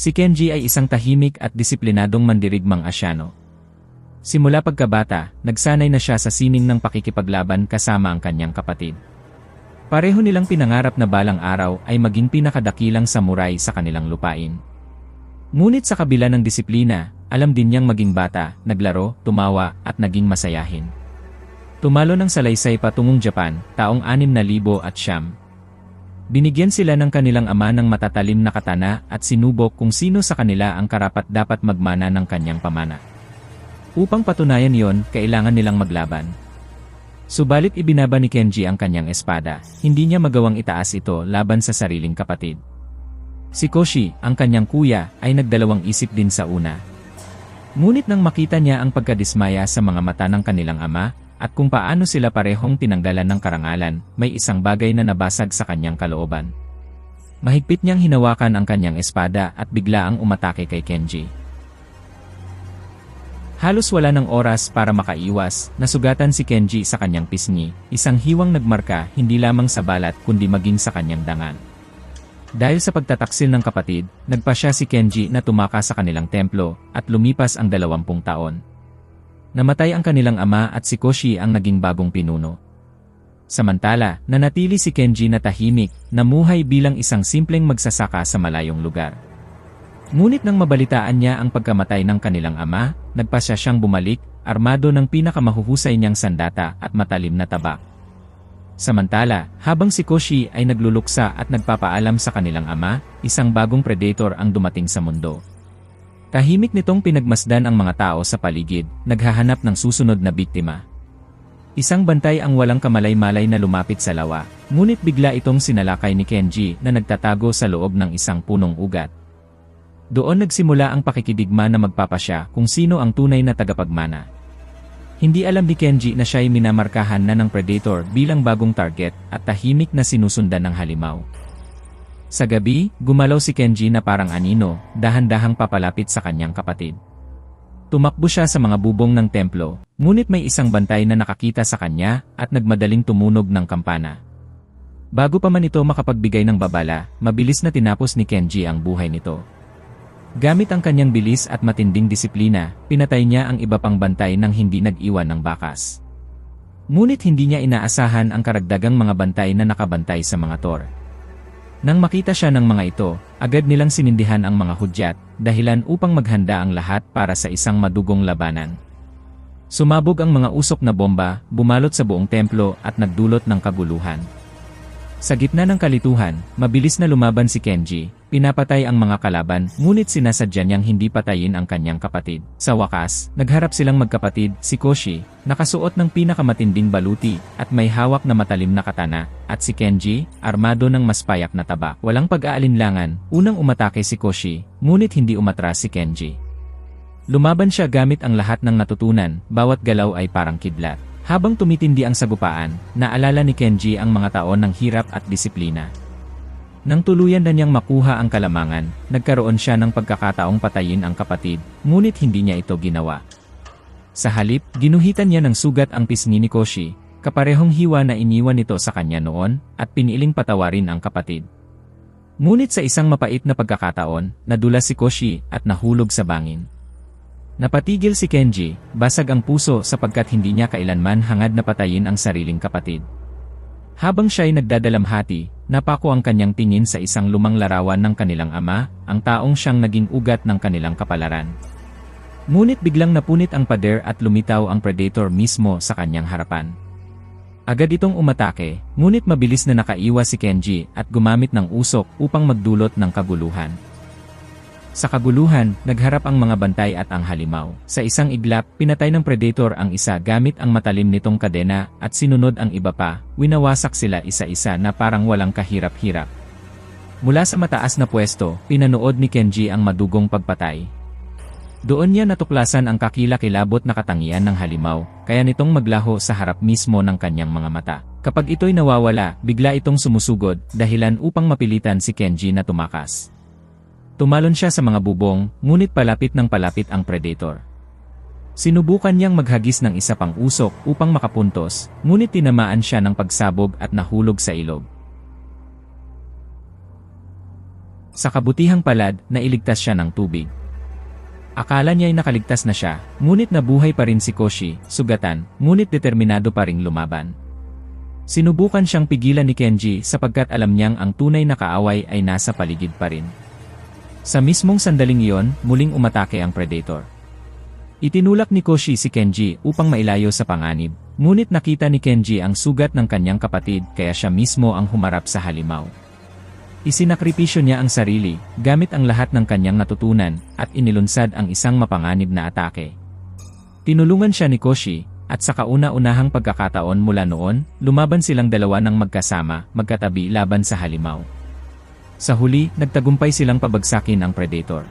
Si Kenji ay isang tahimik at disiplinadong mandirigmang Asyano. Simula pagkabata, nagsanay na siya sa sining ng pakikipaglaban kasama ang kanyang kapatid. Pareho nilang pinangarap na balang araw ay maging pinakadakilang samurai sa kanilang lupain. Ngunit sa kabila ng disiplina, alam din niyang maging bata, naglaro, tumawa, at naging masayahin. Tumalo ng salaysay patungong Japan, taong 6009. Binigyan sila ng kanilang ama ng matatalim na katana at sinubok kung sino sa kanila ang karapat-dapat magmana ng kanyang pamana. Upang patunayan yon, kailangan nilang maglaban. Subalit ibinaba ni Kenji ang kanyang espada, hindi niya magawang itaas ito laban sa sariling kapatid. Si Koshi, ang kanyang kuya, ay nagdalawang isip din sa una. Ngunit nang makita niya ang pagkadismaya sa mga mata ng kanilang ama, at kung paano sila parehong tinanggalan ng karangalan, may isang bagay na nabasag sa kanyang kalooban. Mahigpit niyang hinawakan ang kanyang espada at biglaang umatake kay Kenji. Halos wala ng oras para makaiwas, nasugatan si Kenji sa kanyang pisngi, isang hiwang nagmarka hindi lamang sa balat kundi maging sa kanyang dangan. Dahil sa pagtataksil ng kapatid, nagpasya si Kenji na tumaka sa kanilang templo, at lumipas ang 20 taon. Namatay ang kanilang ama at si Koshi ang naging bagong pinuno. Samantala, nanatili si Kenji na tahimik, namuhay bilang isang simpleng magsasaka sa malayong lugar. Ngunit nang mabalitaan niya ang pagkamatay ng kanilang ama, nagpasya siyang bumalik, armado ng pinakamahuhusay niyang sandata at matalim na tabak. Samantala, habang si Koshi ay nagluluksa at nagpapaalam sa kanilang ama, isang bagong predator ang dumating sa mundo. Tahimik nitong pinagmasdan ang mga tao sa paligid, naghahanap ng susunod na biktima. Isang bantay ang walang kamalay-malay na lumapit sa lawa, ngunit bigla itong sinalakay ni Kenji na nagtatago sa loob ng isang punong ugat. Doon nagsimula ang pakikidigma na magpapasya kung sino ang tunay na tagapagmana. Hindi alam ni Kenji na siya'y minamarkahan na ng predator bilang bagong target at tahimik na sinusundan ng halimaw. Sa gabi, gumalaw si Kenji na parang anino, dahan-dahang papalapit sa kanyang kapatid. Tumakbo siya sa mga bubong ng templo, ngunit may isang bantay na nakakita sa kanya at nagmadaling tumunog ng kampana. Bago pa man ito makapagbigay ng babala, mabilis na tinapos ni Kenji ang buhay nito. Gamit ang kanyang bilis at matinding disiplina, pinatay niya ang iba pang bantay nang hindi nag-iwan ng bakas. Ngunit hindi niya inaasahan ang karagdagang mga bantay na nakabantay sa mga tor. Nang makita siya ng mga ito, agad nilang sinindihan ang mga hudyat, dahilan upang maghanda ang lahat para sa isang madugong labanan. Sumabog ang mga usok na bomba, bumalot sa buong templo at nagdulot ng kaguluhan. Sa gitna ng kalituhan, mabilis na lumaban si Kenji, pinapatay ang mga kalaban, ngunit sinasadya niyang hindi patayin ang kanyang kapatid. Sa wakas, nagharap silang magkapatid, si Koshi, nakasuot ng pinakamatinding baluti, at may hawak na matalim na katana, at si Kenji, armado ng mas payak na tabak. Walang pag-aalinlangan, unang umatake si Koshi, ngunit hindi umatras si Kenji. Lumaban siya gamit ang lahat ng natutunan, bawat galaw ay parang kidlat. Habang tumitindi ang sagupaan, naalala ni Kenji ang mga taon ng hirap at disiplina. Nang tuluyan na niyang makuha ang kalamangan, nagkaroon siya ng pagkakataong patayin ang kapatid, ngunit hindi niya ito ginawa. Sa halip, ginuhitan niya ng sugat ang pisngi ni Koshi, kaparehong hiwa na iniwan nito sa kanya noon, at piniling patawarin ang kapatid. Ngunit sa isang mapait na pagkakataon, nadulas si Koshi at nahulog sa bangin. Napatigil si Kenji, basag ang puso sapagkat hindi niya kailanman hangad na patayin ang sariling kapatid. Habang siya'y nagdadalamhati, napako ang kanyang tingin sa isang lumang larawan ng kanilang ama, ang taong siyang naging ugat ng kanilang kapalaran. Ngunit biglang napunit ang pader at lumitaw ang predator mismo sa kanyang harapan. Agad itong umatake, ngunit mabilis na nakaiwas si Kenji at gumamit ng usok upang magdulot ng kaguluhan. Sa kaguluhan, nagharap ang mga bantay at ang halimaw. Sa isang iglap, pinatay ng predator ang isa gamit ang matalim nitong kadena at sinunod ang iba pa, winawasak sila isa-isa na parang walang kahirap-hirap. Mula sa mataas na pwesto, pinanood ni Kenji ang madugong pagpatay. Doon niya natuklasan ang kakilakilabot na katangian ng halimaw, kaya nitong maglaho sa harap mismo ng kanyang mga mata. Kapag ito'y nawawala, bigla itong sumusugod, dahilan upang mapilitan si Kenji na tumakas. Tumalon siya sa mga bubong, ngunit palapit ng palapit ang predator. Sinubukan niyang maghagis ng isa pang usok upang makapuntos, ngunit tinamaan siya ng pagsabog at nahulog sa ilog. Sa kabutihang palad, nailigtas siya ng tubig. Akala niya'y nakaligtas na siya, ngunit nabuhay pa rin si Koshi, sugatan, ngunit determinado pa ring lumaban. Sinubukan siyang pigilan ni Kenji sapagkat alam niyang ang tunay na kaaway ay nasa paligid pa rin. Sa mismong sandaling iyon, muling umatake ang Predator. Itinulak ni Koshi si Kenji upang mailayo sa panganib, ngunit nakita ni Kenji ang sugat ng kanyang kapatid kaya siya mismo ang humarap sa halimaw. Isinakripisyo niya ang sarili, gamit ang lahat ng kanyang natutunan, at inilunsad ang isang mapanganib na atake. Tinulungan siya ni Koshi, at sa kauna-unahang pagkakataon mula noon, lumaban silang dalawa ng magkasama, magkatabi laban sa halimaw. Sa huli, nagtagumpay silang pabagsakin ang Predator.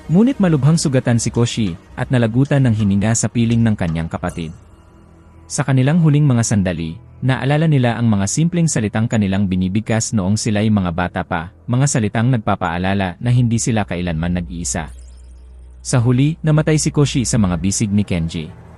Ngunit malubhang sugatan si Koshi, at nalagutan ng hininga sa piling ng kanyang kapatid. Sa kanilang huling mga sandali, naalala nila ang mga simpleng salitang kanilang binibigkas noong sila'y mga bata pa, mga salitang nagpapaalala na hindi sila kailanman nag-iisa. Sa huli, namatay si Koshi sa mga bisig ni Kenji.